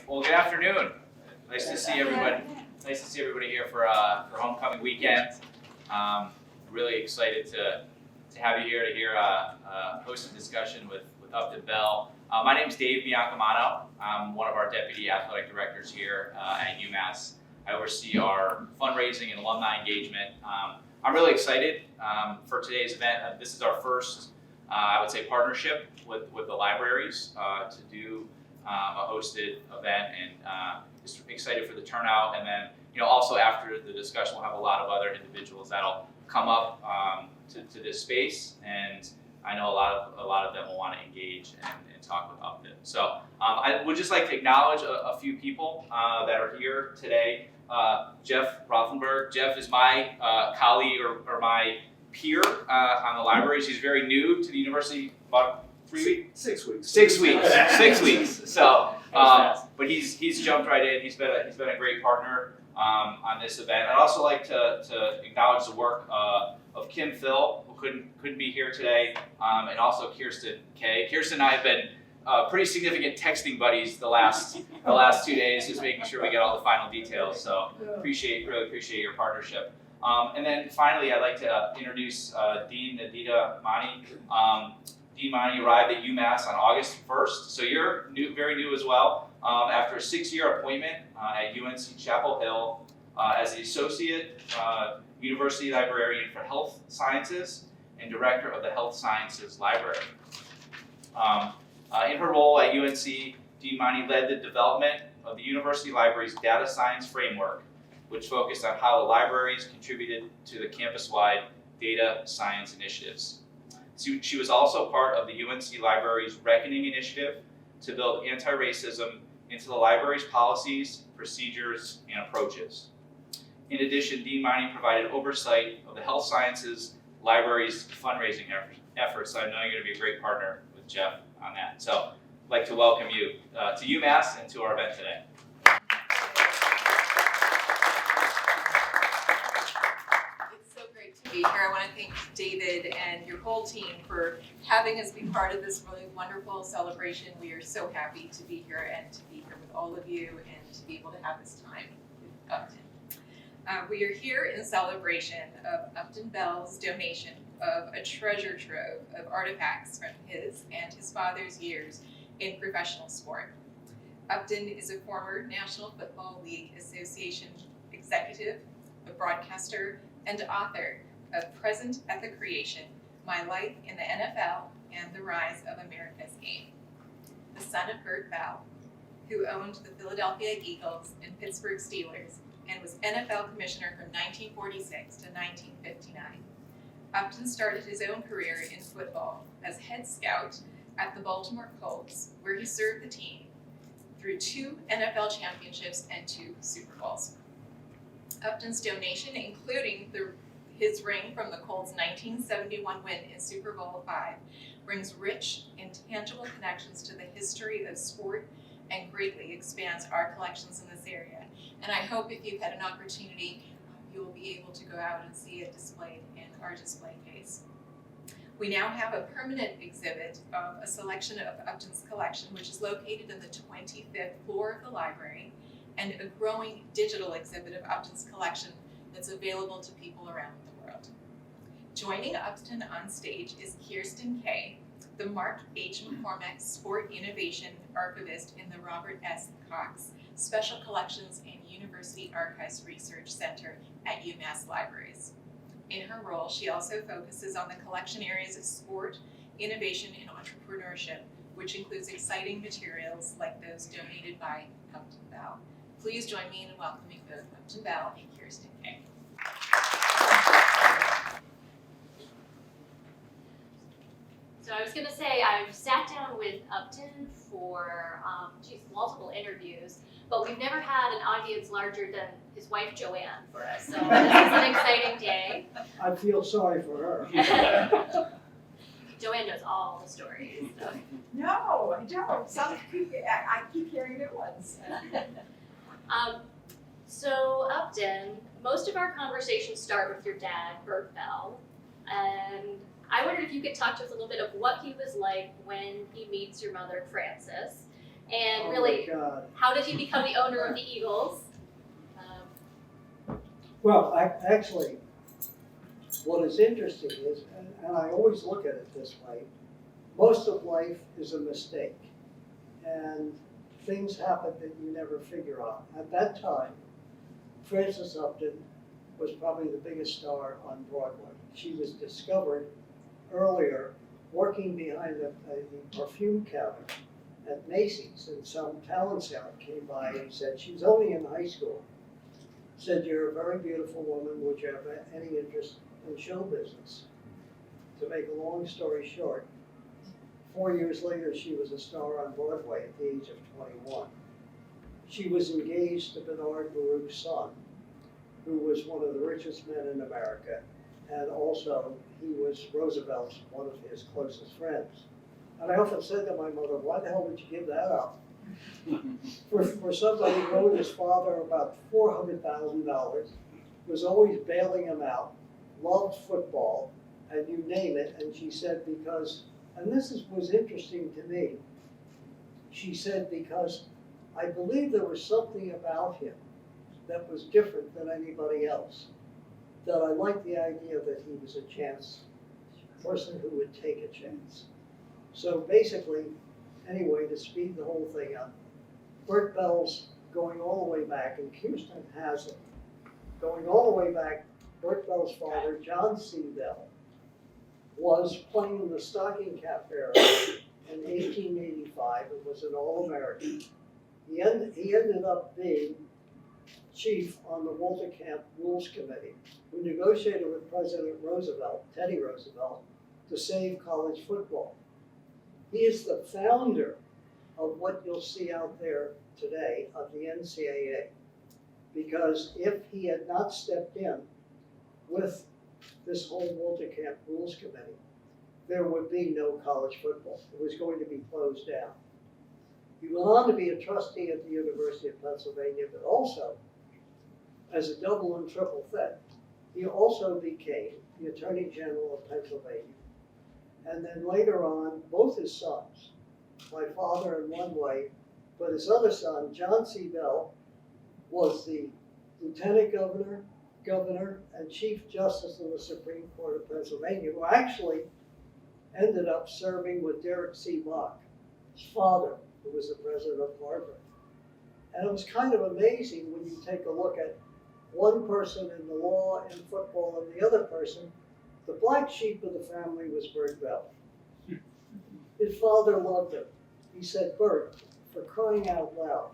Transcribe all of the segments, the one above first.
Well, good afternoon. Nice to see everybody. Nice to see everybody here for homecoming weekend. Really excited to have you here to hear host a discussion with Upton Bell. My name is Dave Biancamano. I'm one of our deputy athletic directors here at UMass. I oversee our fundraising and alumni engagement. I'm really excited for today's event. This is our first, I would say, partnership with the libraries to do a hosted event, and just excited for the turnout. And then, also after the discussion, we'll have a lot of other individuals that'll come up to this space, and I know a lot of them will want to engage and talk with Upton. So I would just like to acknowledge a few people that are here today. Jeff Rothenberg. Jeff is my colleague or my peer on the libraries. He's very new to the university, about 3 weeks? 6 weeks. 6 weeks. 6 weeks. So, but he's jumped right in. He's been a great partner on this event. I'd also like to acknowledge the work of Kim Phil, who couldn't be here today, and also Kirsten K. Kirsten and I have been pretty significant texting buddies the last 2 days, just making sure we get all the final details. So really appreciate your partnership. And then finally, I'd like to introduce Dean Nadita Mani. Dean Mani arrived at UMass on August 1st, so you're very new as well. After a 6-year appointment at UNC Chapel Hill as the Associate University Librarian for Health Sciences and Director of the Health Sciences Library. In her role at UNC, Dean Mani led the development of the University Library's data science framework, which focused on how the libraries contributed to the campus-wide data science initiatives. She was also part of the UNC Library's Reckoning initiative to build anti-racism into the library's policies, procedures, and approaches. In addition, Dean Mani provided oversight of the Health Sciences Library's fundraising efforts, so I know you're going to be a great partner with Jeff on that. So I'd like to welcome you to UMass and to our event today. Be here. I want to thank David and your whole team for having us be part of this really wonderful celebration. We are so happy to be here and to be here with all of you and to be able to have this time with Upton. We are here in celebration of Upton Bell's donation of a treasure trove of artifacts from his and his father's years in professional sport. Upton is a former National Football League Association executive, a broadcaster, and author of Present at the Creation, My Life in the NFL and the Rise of America's Game. The son of Bert Bell, who owned the Philadelphia Eagles and Pittsburgh Steelers and was NFL commissioner from 1946 to 1959. Upton started his own career in football as head scout at the Baltimore Colts, where he served the team through 2 NFL championships and 2 Super Bowls. Upton's donation, including his ring from the Colts' 1971 win in Super Bowl V, brings rich and tangible connections to the history of sport and greatly expands our collections in this area. And I hope if you've had an opportunity, you'll be able to go out and see it displayed in our display case. We now have a permanent exhibit of a selection of Upton's collection, which is located in the 25th floor of the library, and a growing digital exhibit of Upton's collection that's available to people around the world. Joining Upton on stage is Kirsten K., the Mark H. McCormack Sport Innovation Archivist in the Robert S. Cox Special Collections and University Archives Research Center at UMass Libraries. In her role, she also focuses on the collection areas of sport, innovation, and entrepreneurship, which includes exciting materials like those donated by Upton Bell. Please join me in welcoming both Upton Bell and Kirsten K. So I was going to say, I've sat down with Upton for multiple interviews, but we've never had an audience larger than his wife Joanne for us. So this is an exciting day. I feel sorry for her. Joanne knows all the stories. So. No, I don't. I keep hearing new ones. So Upton, most of our conversations start with your dad, Bert Bell, and I wondered if you could talk to us a little bit of what he was like when he meets your mother, Frances, And Oh really, my God. how did you become the owner of the Eagles? Well, actually, what is interesting is, and I always look at it this way, most of life is a mistake. And things happen that you never figure out. At that time, Frances Upton was probably the biggest star on Broadway. She was discovered earlier working behind the perfume counter at Macy's, and some talent scout came by and said, she was only in high school, said, "You're a very beautiful woman, would you have any interest in show business?" To make a long story short, 4 years later, she was a star on Broadway at the age of 21. She was engaged to Bernard Baruch's son, who was one of the richest men in America, and also he was Roosevelt's one of his closest friends. And I often said to my mother, why the hell would you give that up? For somebody who owed his father about $400,000, was always bailing him out, loved football, and you name it, and she said because, and was interesting to me, she said because I believe there was something about him that was different than anybody else, that I liked the idea that he was a person who would take a chance. So basically, anyway, to speed the whole thing up, Bert Bell's going all the way back, and Kirsten has it. Going all the way back, Bert Bell's father, John C. Bell, was playing in the stocking cap era in 1885 and was an All-American. He ended up being chief on the Walter Camp Rules Committee, who negotiated with President Roosevelt, Teddy Roosevelt, to save college football. He is the founder of what you'll see out there today of the NCAA, because if he had not stepped in with this whole Walter Camp Rules Committee, there would be no college football. It was going to be closed down. He went on to be a trustee at the University of Pennsylvania, but also, as a double and triple threat, he also became the Attorney General of Pennsylvania. And then later on, both his sons, my father in one way, but his other son, John C. Bell, was the Lieutenant Governor, and Chief Justice of the Supreme Court of Pennsylvania, who actually ended up serving with Derek C. Bach, his father, who was the president of Harvard. And it was kind of amazing when you take a look at one person in the law and football and the other person. The black sheep of the family was Bert Bell. His father loved him. He said, "Bert, for crying out loud,"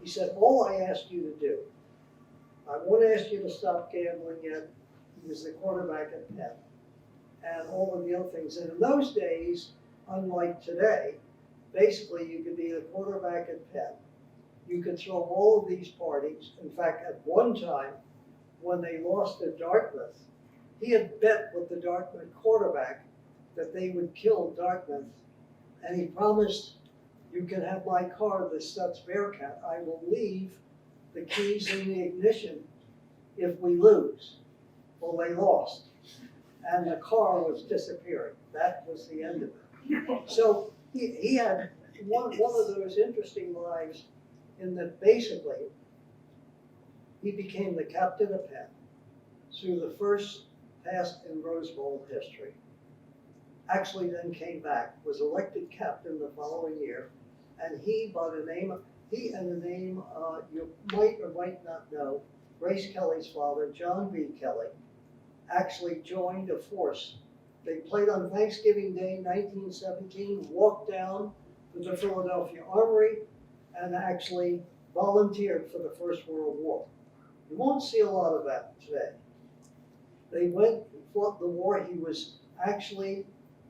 he said, "all I ask you to do, I won't ask you to stop gambling yet." He was the quarterback at Penn, and all of the other things. And in those days, unlike today, basically you could be the quarterback at Penn. You could throw all of these parties. In fact, at one time, when they lost to Dartmouth, he had bet with the Dartmouth quarterback that they would kill Dartmouth. And he promised, "You can have my car, the Stutz Bearcat. I will leave the keys in the ignition if we lose." Well, they lost. And the car was disappearing. That was the end of it. So he had one of those interesting lives in that basically he became the captain of Penn through the first pass in Rose Bowl history. Actually then came back, was elected captain the following year, and he and the name you might or might not know, Grace Kelly's father, John B. Kelly, actually joined a force. They played on Thanksgiving Day, 1917, walked down to the Philadelphia Armory, and actually volunteered for the First World War. You won't see a lot of that today. They went and fought the war. He was actually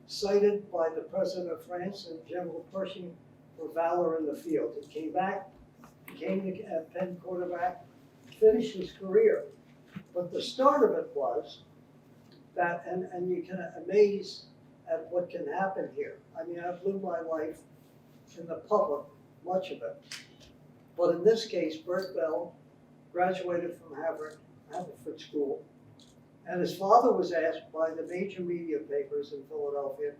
cited by the President of France and General Pershing for valor in the field. He came back, became the Penn quarterback, finished his career. But the start of it was that, and you can amaze at what can happen here. I mean, I've lived my life in the public, much of it. But in this case, Bert Bell graduated from Haverford School, and his father was asked by the major media papers in Philadelphia,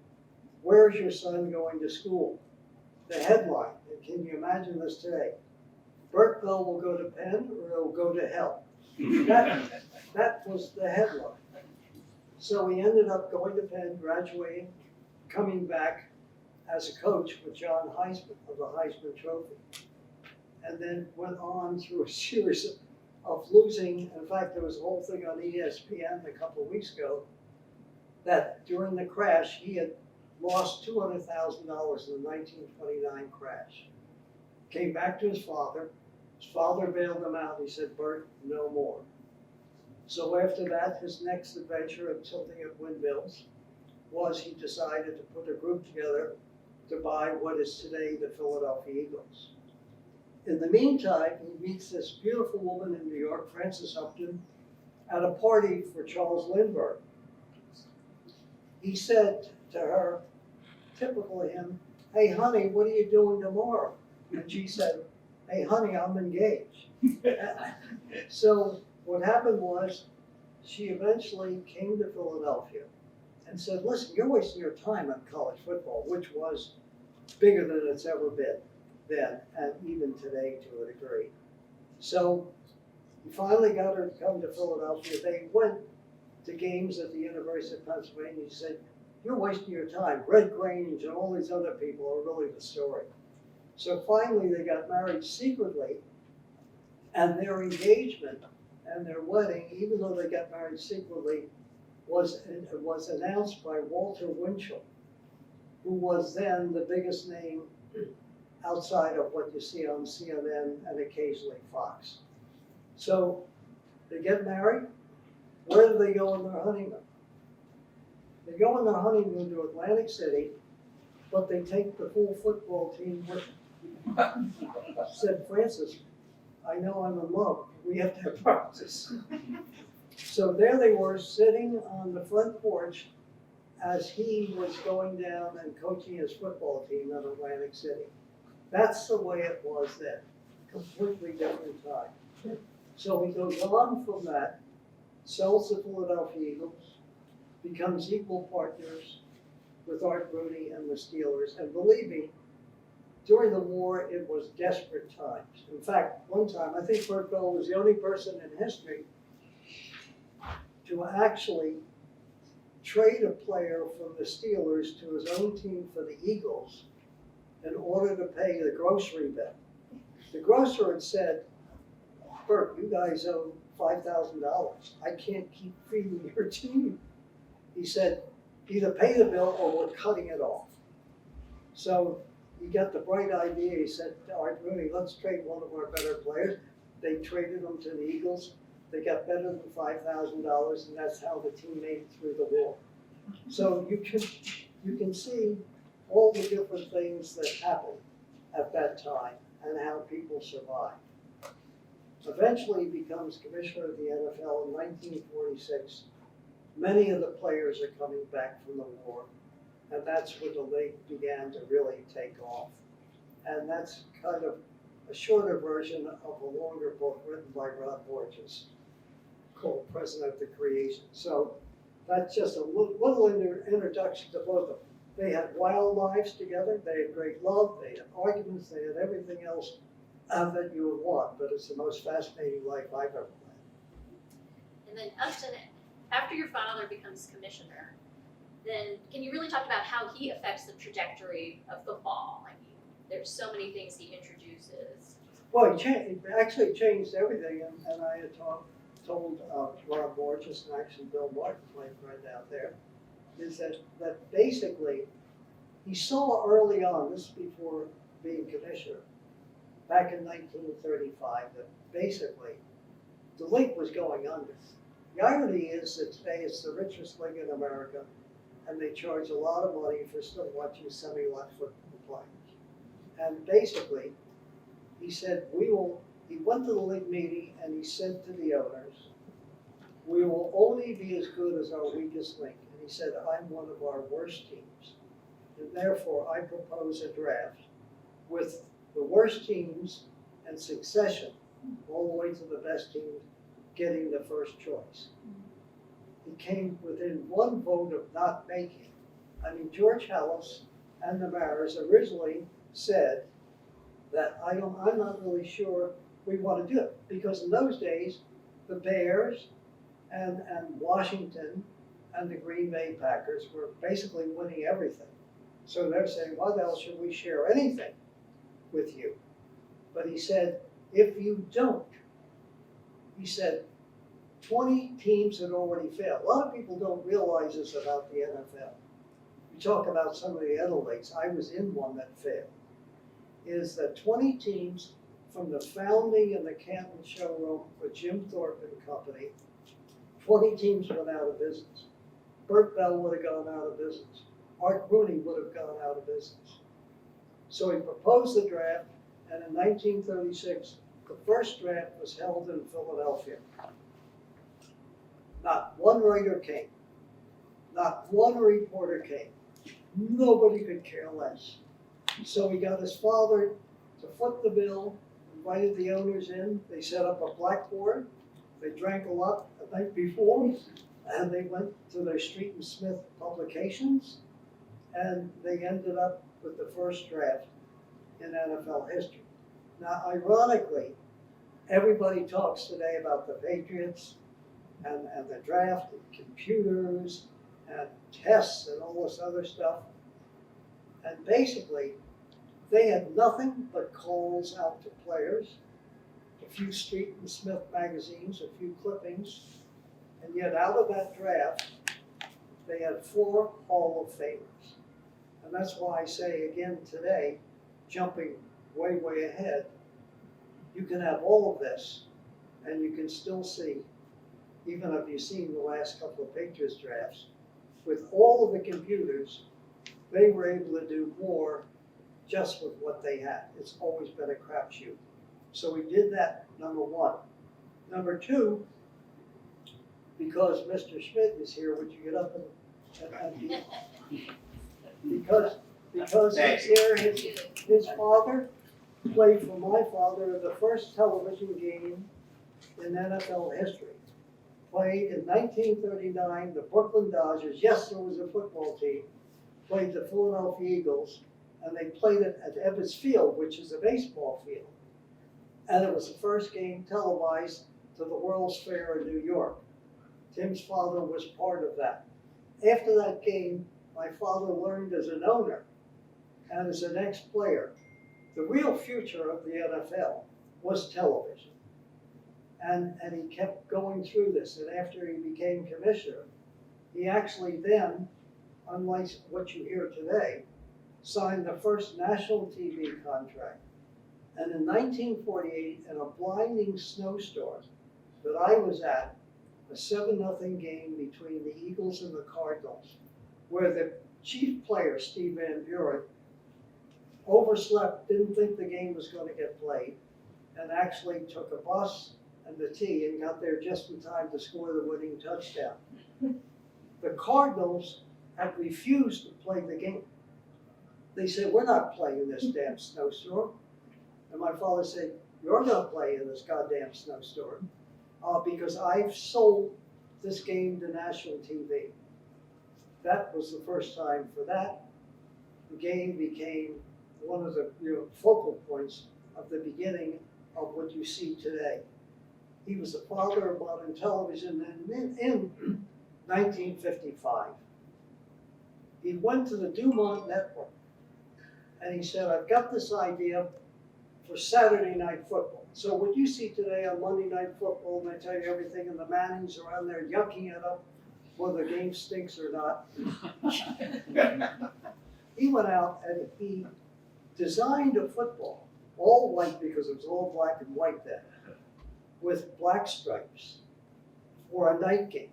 "Where's your son going to school?" the headline, and can you imagine this today? Bert Bell will go to Penn or he'll go to hell. That was the headline. So he ended up going to Penn, graduating, coming back as a coach with John Heisman of the Heisman Trophy. And then went on through a series of losing. In fact, there was a whole thing on ESPN a couple of weeks ago that during the crash, he had lost $200,000 in the 1929 crash. Came back to his father. His father bailed him out. He said, Bert, no more. So after that, his next adventure of tilting at windmills was he decided to put a group together to buy what is today the Philadelphia Eagles. In the meantime, he meets this beautiful woman in New York, Frances Upton, at a party for Charles Lindbergh. He said to her, typical of him, hey honey, what are you doing tomorrow? And she said, hey honey, I'm engaged. So what happened was she eventually came to Philadelphia and said, listen, you're wasting your time on college football, which was bigger than it's ever been then, and even today to a degree. So he finally got her to come to Philadelphia. They went to games at the University of Pennsylvania. He said, you're wasting your time. Red Grange and all these other people are really the story. So finally they got married secretly, and their engagement and their wedding, even though they got married secretly, was announced by Walter Winchell, who was then the biggest name outside of what you see on CNN and occasionally Fox. So they get married. Where do they go on their honeymoon? They go on their honeymoon to Atlantic City, but they take the full football team with them. Said, Francis, I know I'm in love. We have to have practice. So there they were sitting on the front porch as he was going down and coaching his football team at Atlantic City. That's the way it was then. Completely different time. So he goes on from that, sells the Philadelphia Eagles, becomes equal partners with Art Rooney and the Steelers. And believe me, during the war, it was desperate times. In fact, one time, I think Bert Bell was the only person in history to actually trade a player from the Steelers to his own team for the Eagles in order to pay the grocery bill. The grocer had said, Bert, you guys owe $5,000. I can't keep feeding your team. He said, either pay the bill or we're cutting it off. So he got the bright idea. He said to Art Rooney, let's trade one of our better players. They traded him to the Eagles. They got better than $5,000, and that's how the team made it through the war. So you can see all the different things that happened at that time and how people survived. Eventually he becomes commissioner of the NFL in 1946. Many of the players are coming back from the war, and that's when the league began to really take off. And that's kind of a shorter version of a longer book written by Rod Borges called President of the Creation. So that's just a little introduction to both of them. They had wild lives together, they had great love, they had arguments, they had everything else that you would want, but it's the most fascinating life I've ever led. And then Upton, after your father becomes commissioner, then can you really talk about how he affects the trajectory of football? I mean, there's so many things he introduces. Well, he actually changed everything, and I had told Rod Borges and actually Bill Martin, my friend out there, is that basically he saw early on, this is before being commissioner, back in 1935, that basically the league was going under. The irony is that today it's the richest league in America, and they charge a lot of money for still watching semi-live football players. And basically, he said, he went to the league meeting and he said to the owners, we will only be as good as our weakest link. And he said, I'm one of our worst teams. And therefore, I propose a draft with the worst teams and succession all the way to the best teams getting the first choice. He came within one vote of not making. I mean, George Hallis and the Mariners originally said that I'm not really sure we want to do it. Because in those days, the Bears and Washington and the Green Bay Packers were basically winning everything. So they're saying, why the hell should we share anything with you? But he said, if you don't, he said, 20 teams had already failed. A lot of people don't realize this about the NFL. We talk about some of the other leagues. I was in one that failed. Is that 20 teams from the founding in the Canton showroom with Jim Thorpe and company, 20 teams went out of business. Burt Bell would have gone out of business. Art Rooney would have gone out of business. So he proposed the draft, and in 1936, the first draft was held in Philadelphia. Not one writer came. Not one reporter came. Nobody could care less. So he got his father to foot the bill, invited the owners in. They set up a blackboard. They drank a lot the night before, and they went to their Street and Smith publications, and they ended up with the first draft in NFL history. Now, ironically, everybody talks today about the Patriots and the draft and computers and tests and all this other stuff. And basically, they had nothing but calls out to players, a few Street and Smith magazines, a few clippings, and yet out of that draft, they had 4 Hall of Famers. And that's why I say again today, jumping way, way ahead, you can have all of this, and you can still see, even if you've seen the last couple of Patriots drafts, with all of the computers, they were able to do more just with what they had. It's always been a crapshoot. So we did that, number one. Number two, because Mr. Schmidt is here, would you get up and because he's here, his father played for my father in the first television game in NFL history. Played in 1939, the Brooklyn Dodgers, yes, there was a football team, played the Philadelphia Eagles, and they played it at Ebbets Field, which is a baseball field. And it was the first game televised to the World's Fair in New York. Tim's father was part of that. After that game, my father learned as an owner and as an ex-player, the real future of the NFL was television. And he kept going through this. And after he became commissioner, he actually then, unlike what you hear today, signed the first national TV contract. And in 1948, in a blinding snowstorm that I was at, a 7-0 game between the Eagles and the Cardinals, where the chief player, Steve Van Buren, overslept, didn't think the game was going to get played, and actually took a bus and the tee and got there just in time to score the winning touchdown. The Cardinals had refused to play the game. They said, we're not playing this damn snowstorm. And my father said, you're going to play in this goddamn snowstorm because I've sold this game to national TV. That was the first time for that. The game became one of the focal points of the beginning of what you see today. He was the father of modern television, and in 1955, he went to the Dumont Network, and he said, I've got this idea for Saturday Night Football. So what you see today on Monday Night Football, and they tell you everything, and the Mannings are on there yucking it up, whether the game stinks or not. He went out and he designed a football, all white because it was all black and white then, with black stripes for a night game.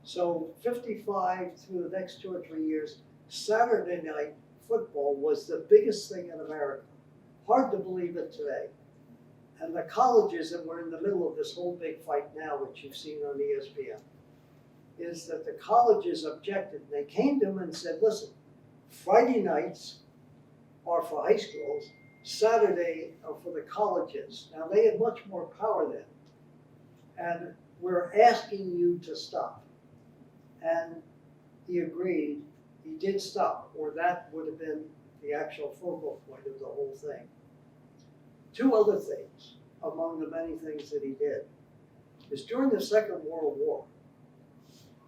So 55 through the next 2 or 3 years, Saturday night football was the biggest thing in America. Hard to believe it today. And the colleges, and we're in the middle of this whole big fight now, which you've seen on ESPN, is that the colleges objected. They came to him and said, listen, Friday nights are for high schools, Saturday are for the colleges. Now, they had much more power then. And we're asking you to stop. And he agreed. He did stop, or that would have been the actual focal point of the whole thing. Two other things, among the many things that he did, is during the Second World War,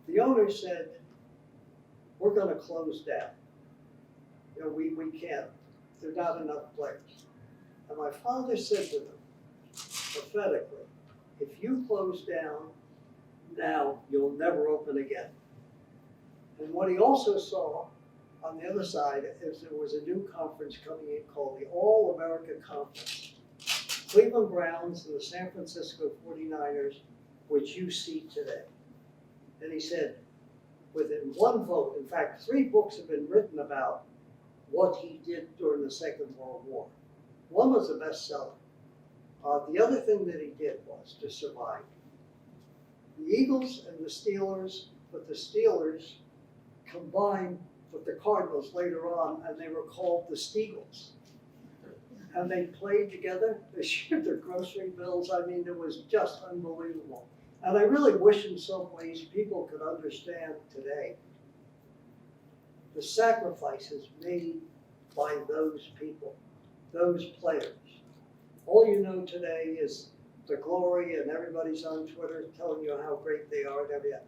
the owner said, we're gonna close down. You know, we can't, there are not enough players. And my father said to them, prophetically, if you close down now, you'll never open again. And what he also saw on the other side is there was a new conference coming in called the All-America Conference. Cleveland Browns and the San Francisco 49ers, which you see today. And he said, within one vote, in fact, 3 books have been written about what he did during the Second World War. One was a bestseller. The other thing that he did was to survive. The Eagles and the Steelers, but the Steelers combined with the Cardinals later on, and they were called the Steagles. And they played together, they shared their grocery bills. I mean, it was just unbelievable. And I really wish in some ways people could understand today the sacrifices made by those people, those players. All you know today is the glory, and everybody's on Twitter telling you how great they are and everything.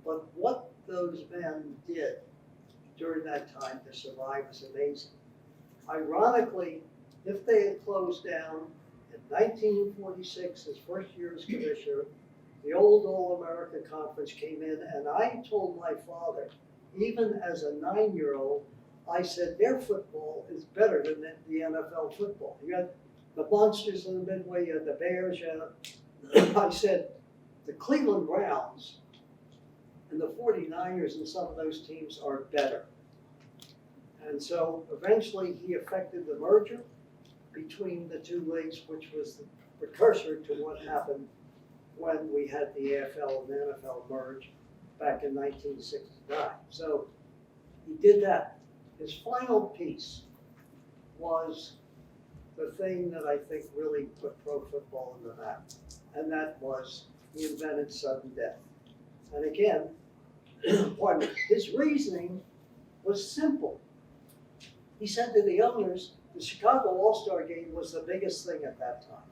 But what those men did during that time to survive is amazing. Ironically, if they had closed down in 1946, his first year as commissioner, the old All-America Conference came in, and I told my father, even as a 9-year-old, I said their football is better than the NFL football. You had the monsters in the Midway, you had the Bears, I said the Cleveland Browns and the 49ers and some of those teams are better. And so eventually he effected the merger between the two leagues, which was the precursor to what happened when we had the AFL and the NFL merge back in 1969. So he did that. His final piece was the thing that I think really put pro football in the map, and that was he invented sudden death. And again, pardon me, his reasoning was simple. He said to the owners, the Chicago All-Star Game was the biggest thing at that time.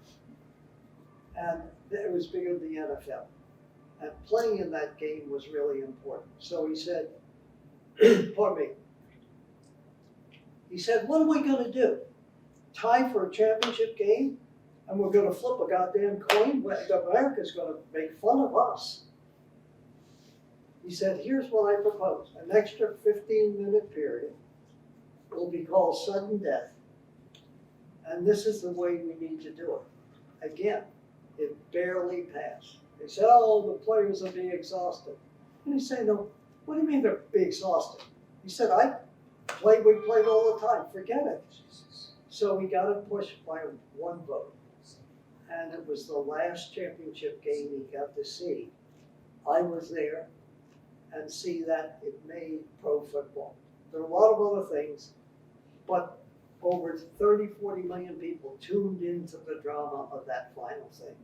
And it was bigger than the NFL. And playing in that game was really important. So he said, pardon me, he said, what are we gonna do? Tie for a championship game? And we're gonna flip a goddamn coin? America's gonna make fun of us. He said, here's what I propose. An extra 15-minute period will be called sudden death. And this is the way we need to do it. Again, it barely passed. They said, oh, the players will be exhausted. And he said, no, what do you mean they'll be exhausted? He said, we played all the time, forget it. So we got it pushed by 1 vote. And it was the last championship game he got to see. I was there and see that it made pro football. There are a lot of other things, but over 30, 40 million people tuned into the drama of that final thing.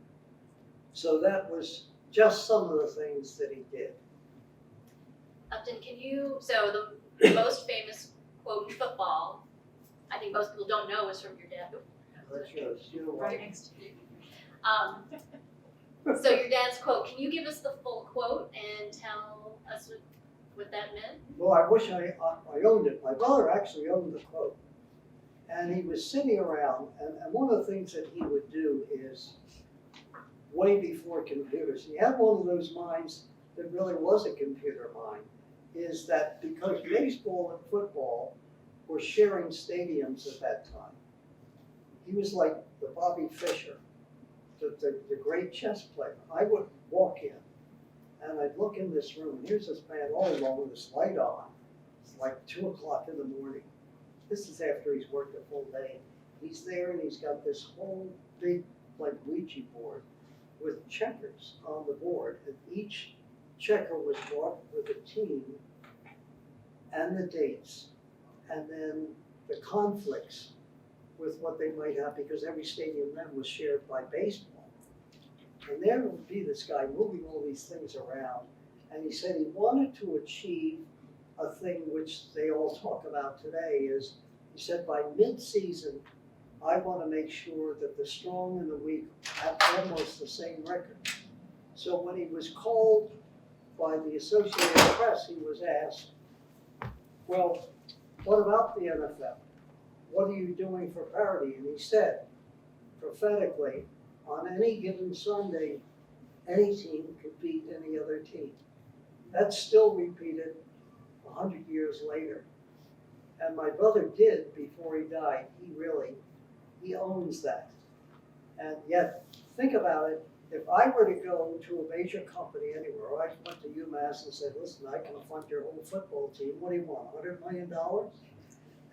So that was just some of the things that he did. Upton, so the most famous quote in football, I think most people don't know, is from your dad. That's yours. You know Right what? next to you. So your dad's quote, can you give us the full quote and tell us what that meant? Well, I wish I owned it. My brother actually owned the quote. And he was sitting around, and one of the things that he would do is, way before computers, he had one of those minds that really was a computer mind, is that because baseball and football were sharing stadiums at that time, he was like the Bobby Fischer, the great chess player. I would walk in, and I'd look in this room, and here's this man all alone with this light on. It's like 2 o'clock in the morning. This is after he's worked a full day. He's there and he's got this whole big, like, Ouija board with checkers on the board. And each checker was marked with a team and the dates, and then the conflicts with what they might have, because every stadium then was shared by baseball. And there would be this guy moving all these things around, and he said he wanted to achieve a thing which they all talk about today is, he said, by mid-season, I want to make sure that the strong and the weak have almost the same record. So when he was called by the Associated Press, he was asked, well, what about the NFL? What are you doing for parity? And he said, prophetically, on any given Sunday, any team could beat any other team. That's still repeated 100 years later. And my brother did before he died. He owns that. And yet, think about it, if I were to go to a major company anywhere, or I went to UMass and said, listen, I can fund your whole football team, what do you want, $100 million?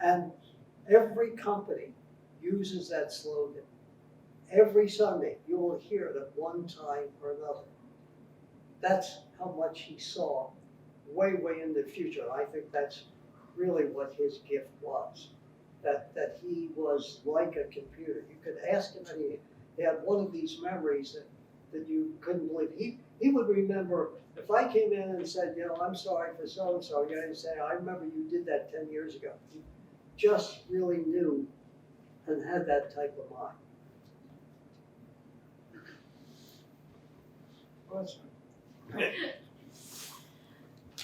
And every company uses that slogan. Every Sunday, you will hear it at one time or another. That's how much he saw way, way in the future. I think that's really what his gift was, that he was like a computer. You could ask him, and he had one of these memories that you couldn't believe. He would remember, if I came in and said, I'm sorry for so-and-so, he'd say, I remember you did that 10 years ago. He just really knew and had that type of mind.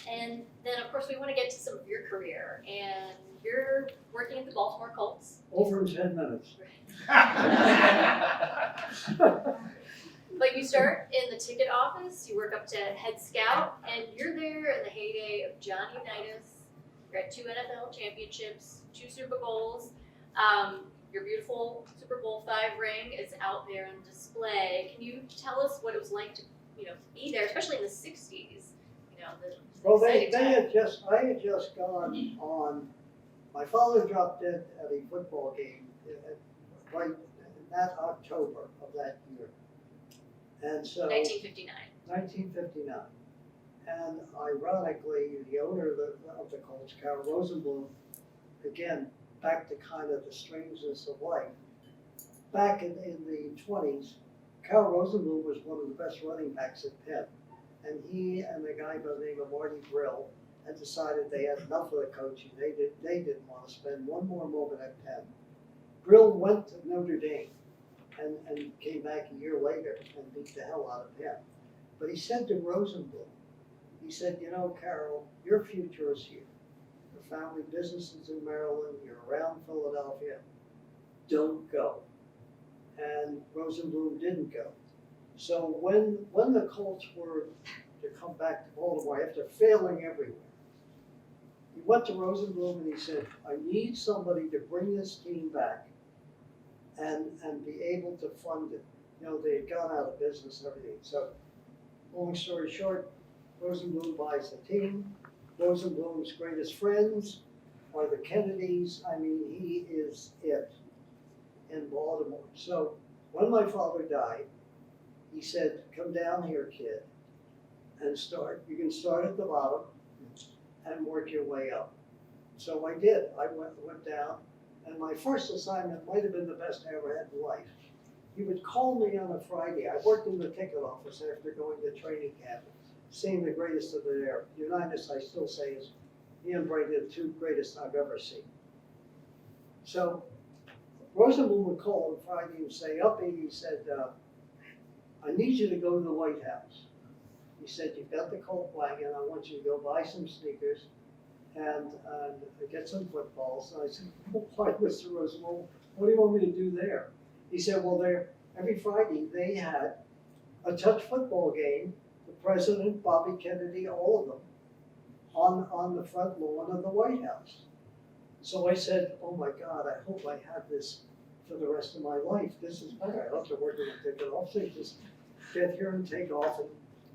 And then, of course, we want to get to some of your career, and you're working at the Baltimore Colts. Over in 10 minutes. But you start in the ticket office, you work up to head scout, and you're there in the heyday of John Unitas. You're at 2 NFL championships, 2 Super Bowls. Your beautiful Super Bowl 5 ring is out there on display. Can you tell us what it was like to, be there, especially in the 60s? Well, I had just gone on. My father dropped dead at a football game right in that October of that year, and so 1959. 1959. And ironically, the owner of the Colts, Carol Rosenblum, again back to kind of the strangeness of life. Back in the 20s, Carol Rosenblum was one of the best running backs at Penn. And he and the guy by the name of Marty Brill had decided they had enough of the coaching. They didn't want to spend one more moment at Penn. Brill went to Notre Dame and came back a year later and beat the hell out of Penn. But he said to Rosenblum, he said, Carol, your future is here. Your family business is in Maryland. You're around Philadelphia. Don't go. And Rosenblum didn't go. So when the Colts were to come back to Baltimore after failing everywhere, he went to Rosenblum and he said, I need somebody to bring this team back and be able to fund it. They had gone out of business and everything. So long story short, Rosenblum buys the team. Rosenblum's greatest friends are the Kennedys. I mean, he is it in Baltimore. So when my father died, he said, come down here, kid, and start. You can start at the bottom and work your way up. So I did. I went down, and my first assignment might have been the best I ever had in life. He would call me on a Friday. I worked in the ticket office after going to training camp, seeing the greatest of the era. Unitas, I still say, is he and Brady the 2 greatest I've ever seen. So Rosenblum would call on Friday and say, Uppy, he said, I need you to go to the White House. He said, you've got the Colt wagon. I want you to go buy some sneakers and get some footballs. And I said, why, Mr. Rosenblum, what do you want me to do there? He said, well, every Friday they had a touch football game, the president, Bobby Kennedy, all of them, on the front lawn of the White House. So I said, oh my God, I hope I have this for the rest of my life. This is better. I have to work in a ticket office, just get here and take off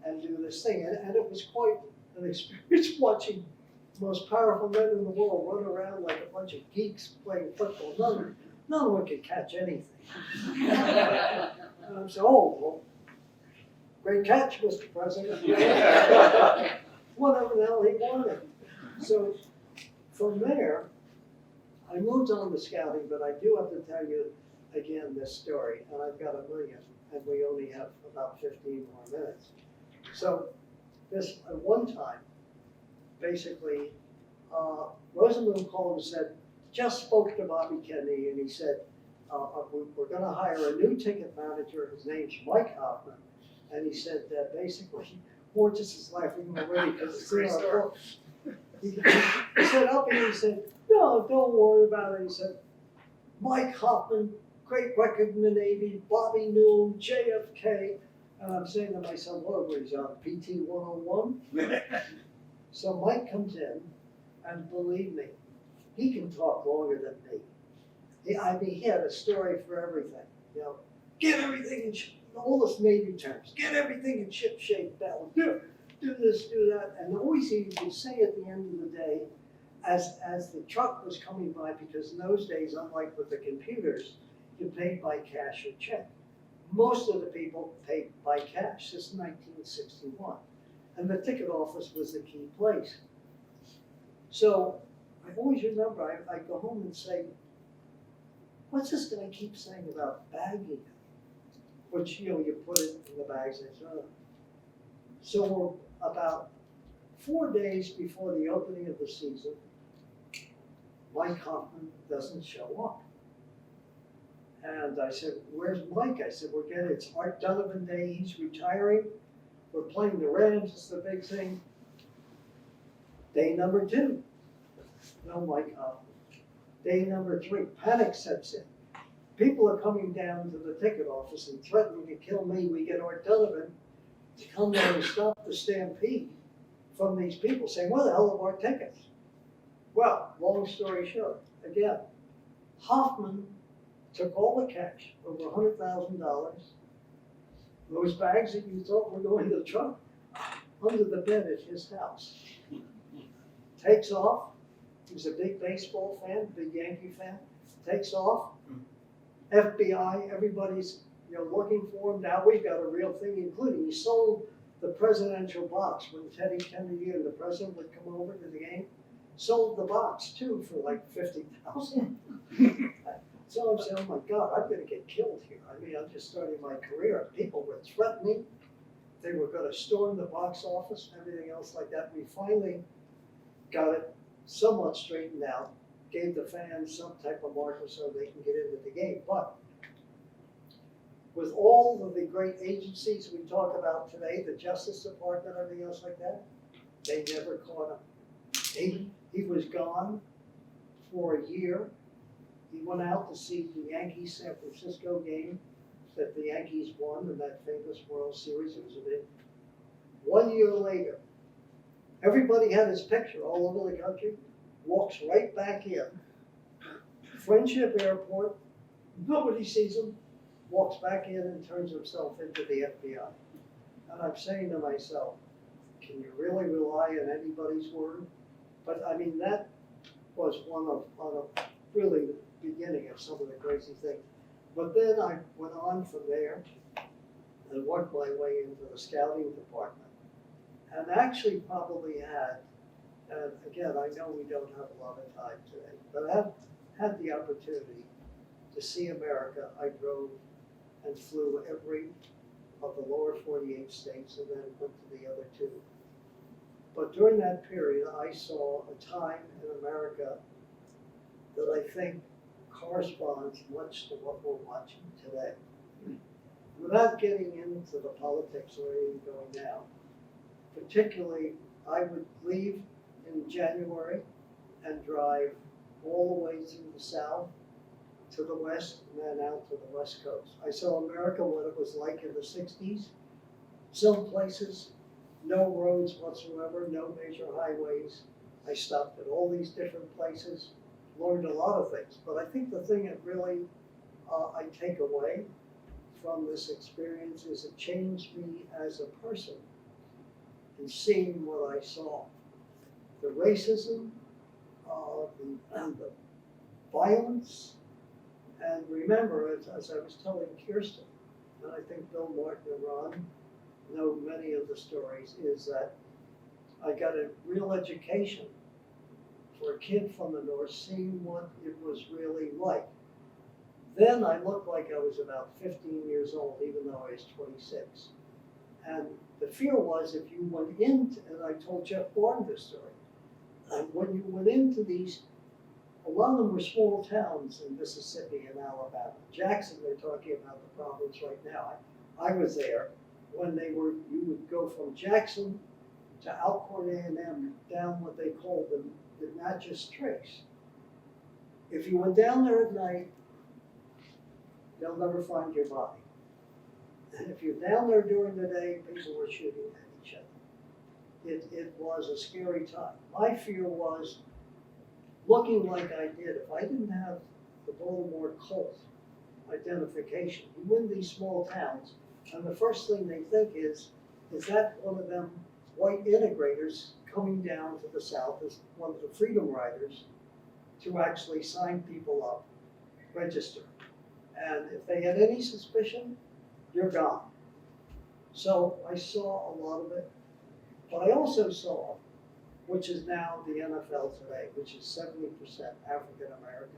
and do this thing. And it was quite an experience watching the most powerful men in the world run around like a bunch of geeks playing football. None one could catch anything. And I said, oh, well, great catch, Mr. President. Whatever the hell he wanted. So from there, I moved on to scouting, but I do have to tell you again this story, and I've got 1 million, and we only have about 15 more minutes. So this, at one time, basically, Rosenblum called and said, just spoke to Bobby Kennedy, and he said, we're gonna hire a new ticket manager, his name's Mike Hoffman. And he said that basically, Borges is laughing already because it's in our book. He said up here, he said, no, don't worry about it. He said, Mike Hoffman, great record in the Navy, Bobby knew him, JFK. And I'm saying to myself, what was he on PT 101? So Mike comes in, and believe me, he can talk longer than me. He had a story for everything. You know, get everything in all this Navy terms. Get everything in ship shape, Bell. Do this, do that, and always he would say at the end of the day, as the truck was coming by, because in those days, unlike with the computers, you paid by cash or check. Most of the people paid by cash since 1961, and the ticket office was the key place. So I always remember, I go home and say, what's this guy keep saying about bagging? Which, you know, you put it in the bags and it's, So we're about 4 days before the opening of the season, Mike Hoffman doesn't show up. And I said, where's Mike? I said, it's Art Donovan Day, he's retiring. We're playing the Rams, it's the big thing. Day number 2, no Mike Hoffman. Day number 3, panic sets in. People are coming down to the ticket office and threatening to kill me. We get Art Donovan to come down and stop the stampede from these people saying, where the hell are our tickets? Well, long story short, again, Hoffman took all the cash, over $100,000. Those bags that you thought were going to the truck, under the bed at his house. Takes off. He was a big baseball fan, big Yankee fan. Takes off. FBI, everybody's looking for him. Now we've got a real thing, including he sold the presidential box when Teddy Kennedy and the president would come over to the game. Sold the box too for like $50,000. So I'm saying, oh my God, I'm gonna get killed here. I mean, I'm just starting my career. People were threatening. They were gonna storm the box office and everything else like that. We finally got it somewhat straightened out, gave the fans some type of marker so they can get into the game. But with all of the great agencies we talk about today, the Justice Department, everything else like that, they never caught him. He was gone for a year. He went out to see the Yankees San Francisco game that the Yankees won in that famous World Series. It was a big. 1 year later, everybody had his picture all over the country. Walks right back in. Friendship Airport. Nobody sees him. Walks back in and turns himself into the FBI. And I'm saying to myself, can you really rely on anybody's word? But I mean, that was one of really the beginning of some of the crazy things. But then I went on from there and worked my way into the scouting department. And actually probably had, and again, I know we don't have a lot of time today, but I have had the opportunity to see America. I drove and flew every of the lower 48 states and then went to the other 2. But during that period, I saw a time in America that I think corresponds much to what we're watching today. Without getting into the politics or anything going now, particularly, I would leave in January and drive all the way through the South to the West and then out to the West Coast. I saw America, what it was like in the 60s. Some places, no roads whatsoever, no major highways. I stopped at all these different places, learned a lot of things. But I think the thing that really I take away from this experience is it changed me as a person in seeing what I saw. The racism, the violence, and remember, as I was telling Kirsten, and I think Bill Martin and Ron know many of the stories, is that I got a real education for a kid from the North, seeing what it was really like. Then I looked like I was about 15 years old, even though I was 26. And the fear was if you went into, and I told Jeff Bourne this story, when you went into these a lot of them were small towns in Mississippi and Alabama. Jackson, they're talking about the problems right now. I was there when you would go from Jackson to Alcorn A&M down what they called the Natchez Trace. If you went down there at night, they'll never find your body. And if you're down there during the day, people were shooting at each other. It was a scary time. My fear was, looking like I did, if I didn't have the Baltimore Colt identification, you win these small towns, and the first thing they think is that one of them white integrators coming down to the south as one of the Freedom Riders to actually sign people up, register. And if they had any suspicion, you're gone. So I saw a lot of it, but I also saw, which is now the NFL today, which is 70% African American.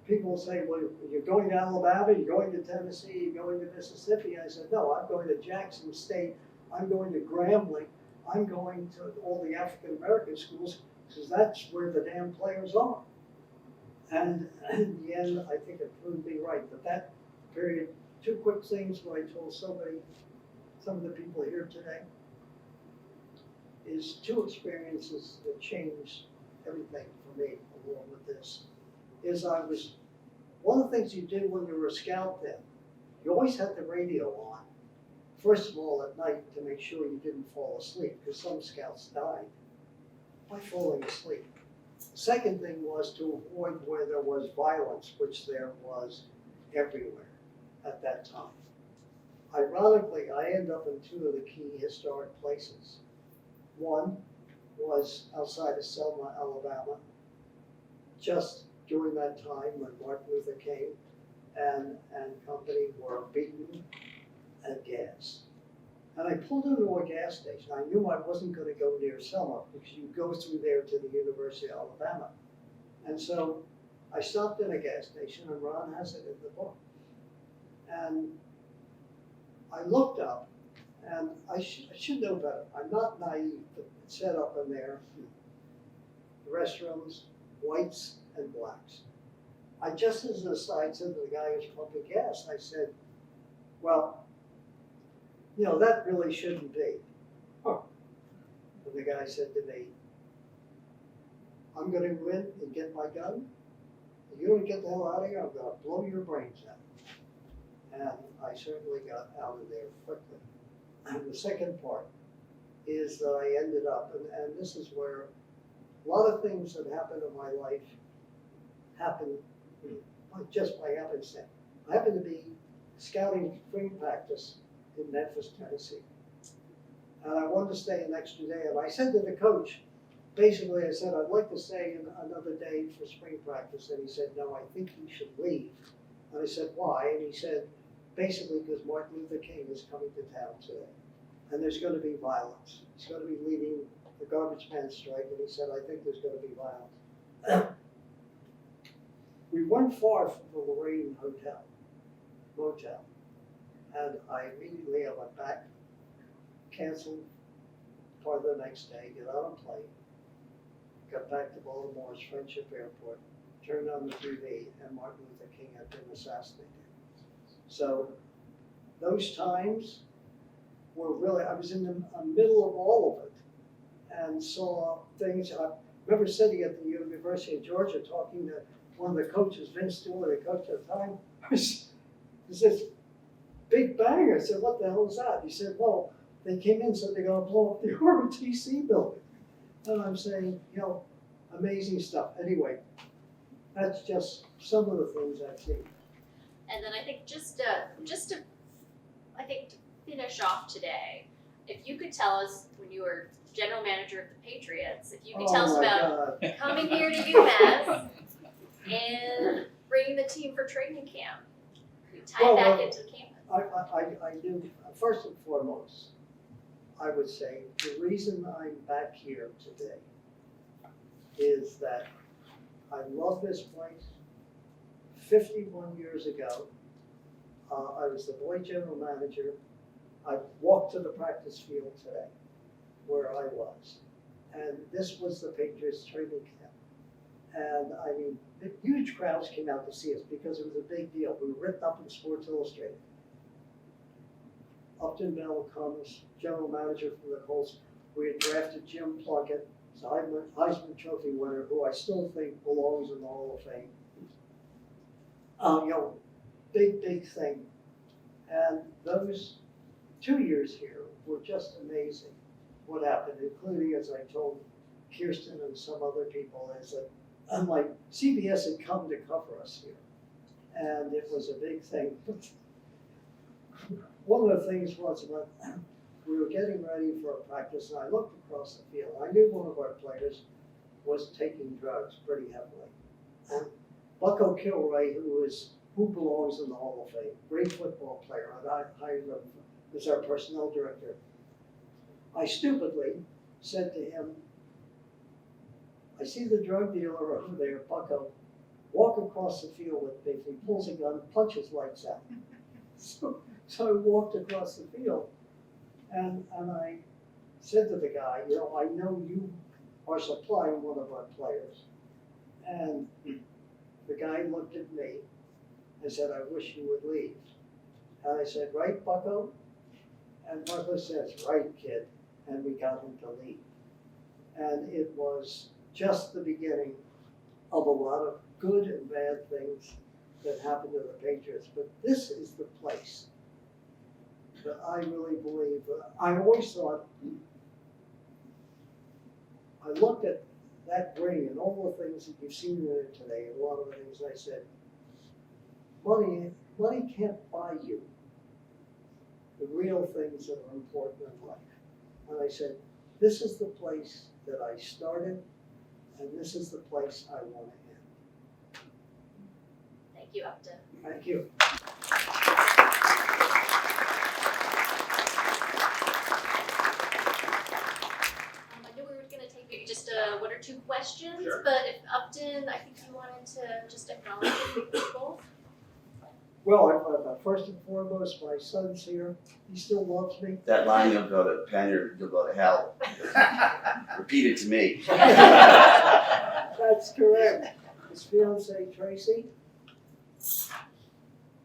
People say, well, you're going to Alabama, you're going to Tennessee, you're going to Mississippi. I said, no, I'm going to Jackson State, I'm going to Grambling, I'm going to all the African American schools, because that's where the damn players are. And in the end, I think it proved me right. But that period, two quick things what I told some of the people here today, is two experiences that changed everything for me along with this. One of the things you did when you were a scout then, you always had the radio on. First of all, at night to make sure you didn't fall asleep, because some scouts died by falling asleep. Second thing was to avoid where there was violence, which there was everywhere at that time. Ironically, I ended up in two of the key historic places. One was outside of Selma, Alabama, just during that time when Martin Luther King and company were beaten and gassed. And I pulled into a gas station. I knew I wasn't going to go near Selma because you go through there to the University of Alabama. And so I stopped in a gas station, and Ron has it in the book. And I looked up, and I should know better. I'm not naive, but it said up in there, the restrooms, whites and blacks. I just as an aside said to the guy who's pumping gas, I said, well, you know, that really shouldn't be. Huh. And the guy said to me, I'm going to go in and get my gun. If you don't get the hell out of here, I'm going to blow your brains out. And I certainly got out of there quickly. And the second part is that I ended up, and this is where a lot of things that happened in my life happened just by happenstance. I happened to be scouting spring practice in Memphis, Tennessee. And I wanted to stay an extra day. And I said to the coach, basically I said, I'd like to stay another day for spring practice. And he said, no, I think you should leave. And I said, why? And he said, basically because Martin Luther King is coming to town today. And there's going to be violence. He's going to be leading the garbage man strike. And he said, I think there's going to be violence. We weren't far from the Lorraine motel. And I immediately went back, canceled part of the next day, get on a plane, got back to Baltimore's Friendship Airport, turned on the TV, and Martin Luther King had been assassinated. So those times were really, I was in the middle of all of it and saw things. I remember sitting at the University of Georgia talking to one of the coaches, Vince Stewart, the coach at the time. There's this big bang. I said, what the hell is that? He said, well, they came in and said they're going to blow up the ROTC building. And I'm saying, you know, amazing stuff. Anyway, that's just some of the things I've seen. And then I think just to finish off today, if you could tell us when you were general manager of the Patriots, if you could tell us about coming here to UMass and bringing the team for training camp, tie back into the campus. I do, first and foremost, I would say the reason I'm back here today is that I love this place. 51 years ago, I was the boy general manager. I walked to the practice field today where I was. And this was the Patriots training camp. And I mean, huge crowds came out to see us because it was a big deal. We were written up in Sports Illustrated. Upton Bell comes, general manager from the Colts. We had drafted Jim Plunkett, Heisman Trophy winner, who I still think belongs in the Hall of Fame. Big thing. And those 2 years here were just amazing. What happened, including, as I told Kirsten and some other people, is that unlike CBS had come to cover us here, and it was a big thing. One of the things was when we were getting ready for a practice, and I looked across the field. I knew one of our players was taking drugs pretty heavily. And Bucko Kilroy, who belongs in the Hall of Fame, great football player, and I hired him as our personnel director. I stupidly said to him, I see the drug dealer over there, Bucko, walk across the field with me. If he pulls a gun, punches lights out. So I walked across the field, and I said to the guy, I know you are supplying one of our players. And the guy looked at me and said, I wish you would leave. And I said, right, Bucko? And Bucko says, right, kid. And we got him to leave. And it was just the beginning of a lot of good and bad things that happened to the Patriots. But this is the place that I really believe. I always thought, I looked at that ring and all the things that you've seen in it today, and a lot of the things I said, money can't buy you the real things that are important in life. And I said, this is the place that I started, and this is the place I want to end. Thank you, Upton. Thank you. I knew we were going to take maybe just one or two questions, Sure. but if Upton, I think you wanted to just acknowledge people. Well, first and foremost, my son's here. He still loves me. That line, you'll go to Penn or you'll go to hell. Repeat it to me. That's correct. His fiancee Tracy.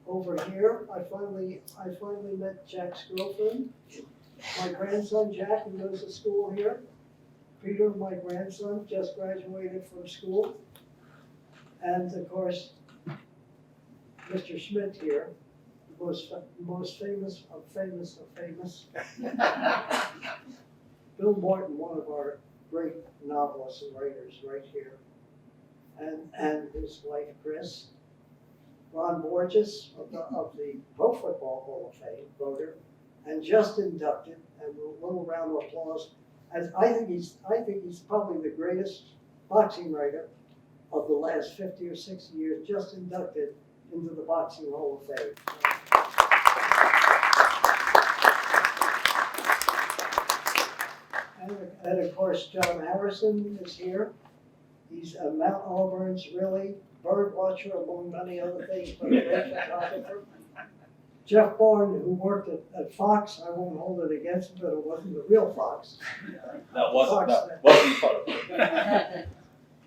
Over here, I finally met Jack's girlfriend. My grandson Jack, who goes to school here. Peter, my grandson, just graduated from school. And of course, Mr. Schmidt here, the most famous of famous of famous. Bill Martin, one of our great novelists and writers, right here. And his wife, Chris. Ron Borges of the Pro Football Hall of Fame, voter, and just inducted, and a little round of applause. And I think he's probably the greatest boxing writer of the last 50 or 60 years, just inducted into the Boxing Hall of Fame. And of course, John Harrison is here. He's a Mount Auburn's really bird watcher, among many other things, but a great photographer. Jeff Bourne, who worked at Fox, I won't hold it against him, but it wasn't the real Fox. That wasn't part of it.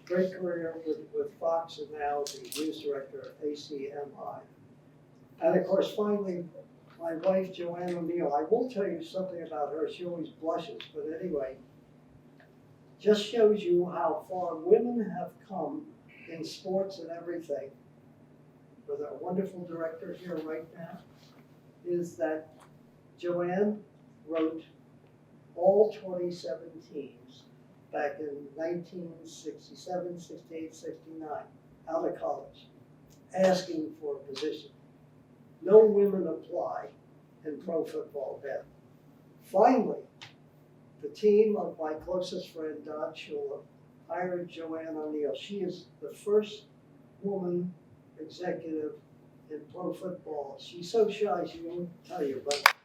Great career with Fox, and now the news director at ACMI. And of course, finally, my wife, Joanne O'Neill. I will tell you something about her. She always blushes, but anyway, just shows you how far women have come in sports and everything. With our wonderful director here right now, is that Joanne wrote all 27 teams back in 1967, 68, 69, out of college, asking for a position. No women apply in pro football then. Finally, the team of my closest friend, Don Shula, hired Joanne O'Neill. She is the first woman executive in pro football. She's so shy she won't tell you, but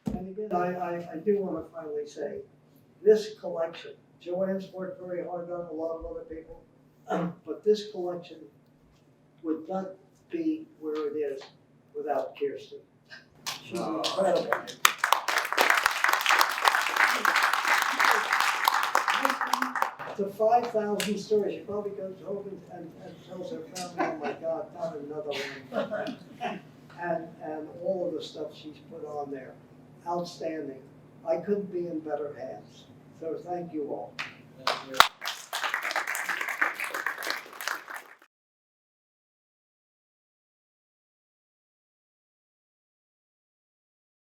and again, I do want to finally say, this collection, Joanne's worked very hard on a lot of other people, but this collection would not be where it is without Kirsten. She's incredible. to 5,000 stories. She probably goes home and tells her family, oh my God, not another one. And all of the stuff she's put on there, outstanding. I couldn't be in better hands. So thank you all. Thank you.